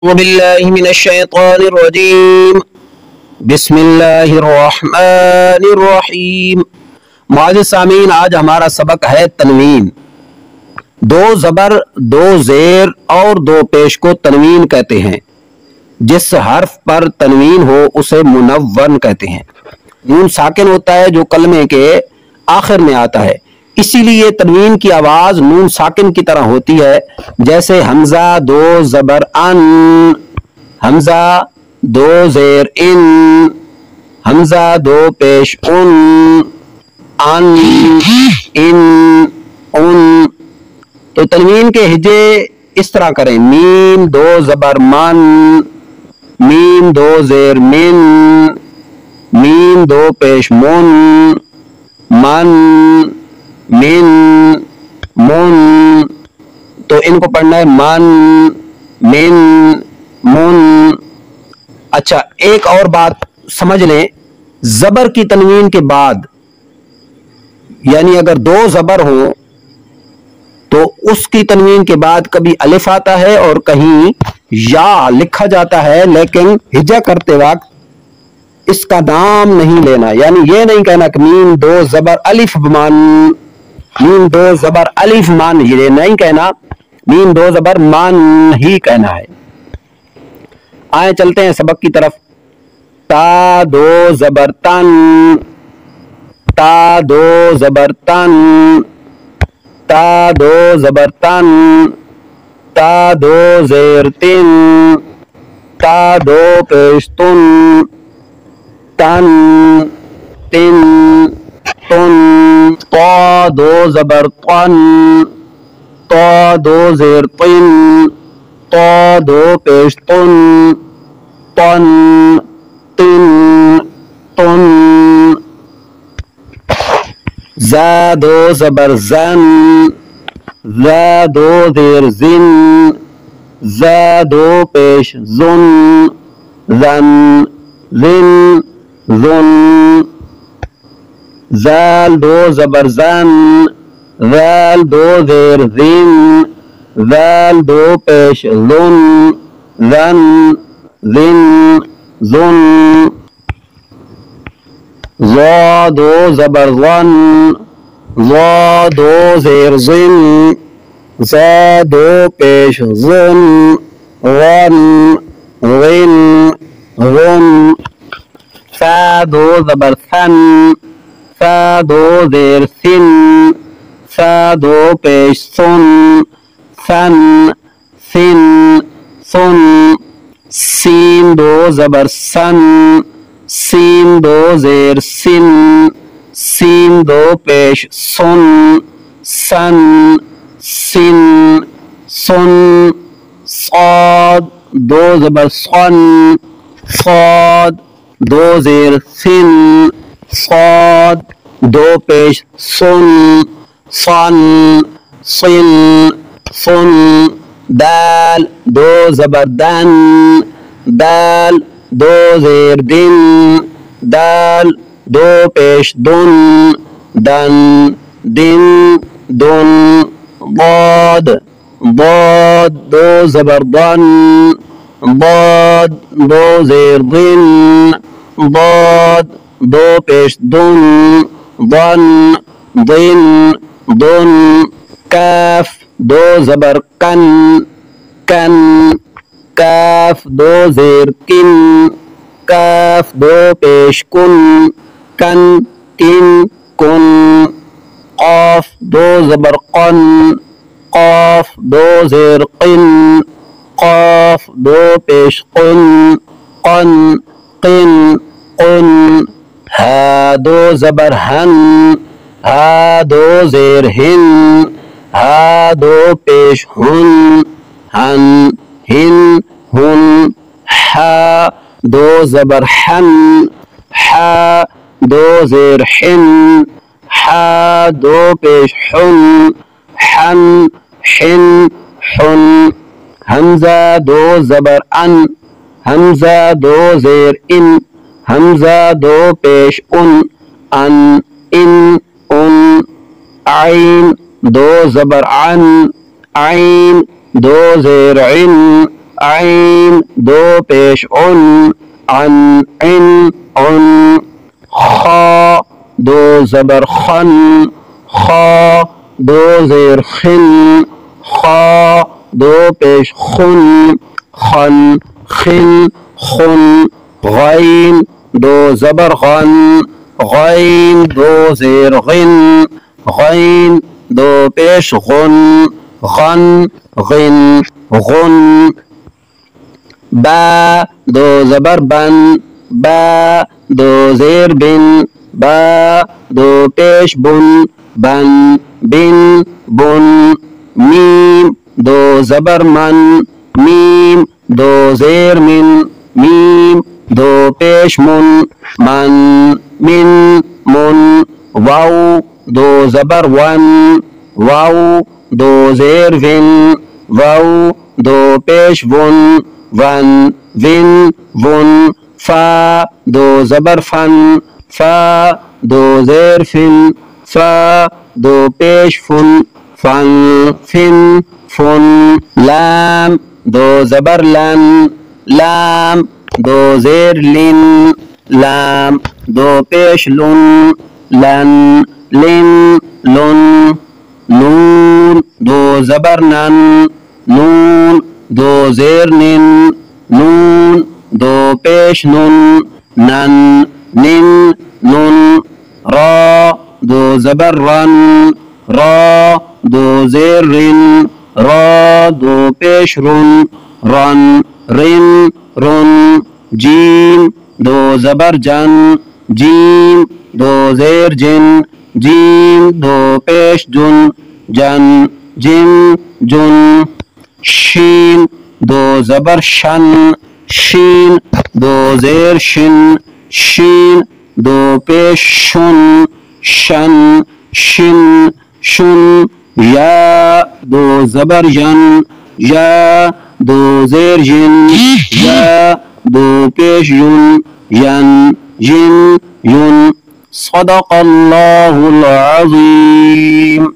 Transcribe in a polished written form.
بالله من الشيطان الرجيم بسم اللہ الرحمن الرحیم۔ معزز سامعین، آج ہمارا سبق ہے تنوین۔ دو زبر، دو زیر اور دو پیش کو تنوین کہتے ہیں۔ جس حرف پر تنوین ہو اسے منون کہتے ہیں۔ نون ساکن ہوتا ہے جو کلمے کے آخر میں آتا ہے، اسی لیے تنوین کی آواز نون ساکن کی طرح ہوتی ہے، جیسے حمزہ دو زبر ان، حمزہ دو زیر ان، حمزہ دو پیش ان، ان۔ تو تنوین کے ہجے اس طرح کریں: میم دو زبر من، میم دو زیر من، میم دو پیش من، من، من، من۔ تو ان کو پڑھنا ہے من، من، من۔ اچھا، ایک اور بات سمجھ لیں، زبر کی تنوین کے بعد، یعنی اگر دو زبر ہوں تو اس کی تنوین کے بعد کبھی الف آتا ہے اور کہیں یا لکھا جاتا ہے، لیکن ہجا کرتے وقت اس کا نام نہیں لینا، یعنی یہ نہیں کہنا کہ میم دو زبر الف من، میم دو زبر الف من، یہ نہیں کہنا، میم دو زبر من ہی کہنا ہے۔ آئے چلتے ہیں سبق کی طرف۔ تا دو زبر تن، تا دو زبر تن، تا دو زبر تن، تا دو زیر تن، تا دو پیش تن، تن، تن، تن۔ تا دو زبر طن، تا دو زیر طن، تا دو پیش تن، تن، تن، تن۔ زا دو زبر زن، زا دو زیر زن، زا دو پیش زن، زن، زن، زن۔ زال دو زبر زن، زال دو زیر زن، زال دو پیش زن، زن، زن، زن۔ ضا دو زبر ظن، ضا دو زیر زن، ضا دو پیش زن، غن، غن، غن۔ ثا دو زبر ثن، ثا دو زیر ثن، ثا دو پیش ثن، ثن، ثن، ثن۔ سین دو زبر سن، سین دو زیر سن، سین دو پیش سن، سن، سن، سن۔ صاد دو زبر صن، صاد دو زیر سن، صاد دو پیش سن، صن، صن، صن۔ دال دو زبر دن، دال دو زیر دن، دال دو پیش دن، دن، دن، دن۔ ضاد، ضاد دو زبر ضن، ضاد دو زیر ضن، ضاد دو پیش دن، ضن، ضن، ضن۔ کاف دو زبر کن، کن، کاف دو زیر کن، کاف دو پیش کن، کن، کن، کن۔ قاف دو زبر قن، قاف دو زیر قن، قاف دو پیش قن، قن، قن، قن۔ ہا دو زبر ہن، ہا دو زیر ہن، ہا دو پیش ہن، ہن، ہن، ہن۔ حا دو زبر حن، حا دو زیر حن، حا دو پیش حن، حن، حن، حن۔ حمزہ دو زبر ان، حمزہ دو زیر ان، حمزہ دو پیش ان، ان، ان۔ عین دو زبر عن، عین دو زیر عن، عین دو پیش عن عن عن خا دو زبر خن خا دو زیر خن خا دو پیش خن خن خن خن غین دو زبر غن غین دو زیر غن غین دو پیش غن غن غن غن با دو زبر بن با دو زیر بن با دو پیش بن بن بن بن میم دو زبر من میم دو زیر من میم دو پیش من من من من واو دو زبر ون واو دو زیر ون واو دو پیش ون ون ون ون فا دو زبر فن فا دو زیر فن فا دو پیش فن فن فن فن لام دو زبر لن لام دو زیر لن لام دو پیش لن لن لن لن نون دو زبر نن نون دو زیر نن نون دو پیش نن نن نن نن را دو زبر رن را دو زیر رن را دو پیش رن رن رن رن جیم دو زبر جن جیم دو زیر جن جیم دو پیش جن جن جن جن شین دو زبر شن شین دو زیر شن شین دو پیش شن شن شن شن یا دو زبر ین یا دو زیر ین یا دو پیش ین ین ین ین صدق اللہ العظیم.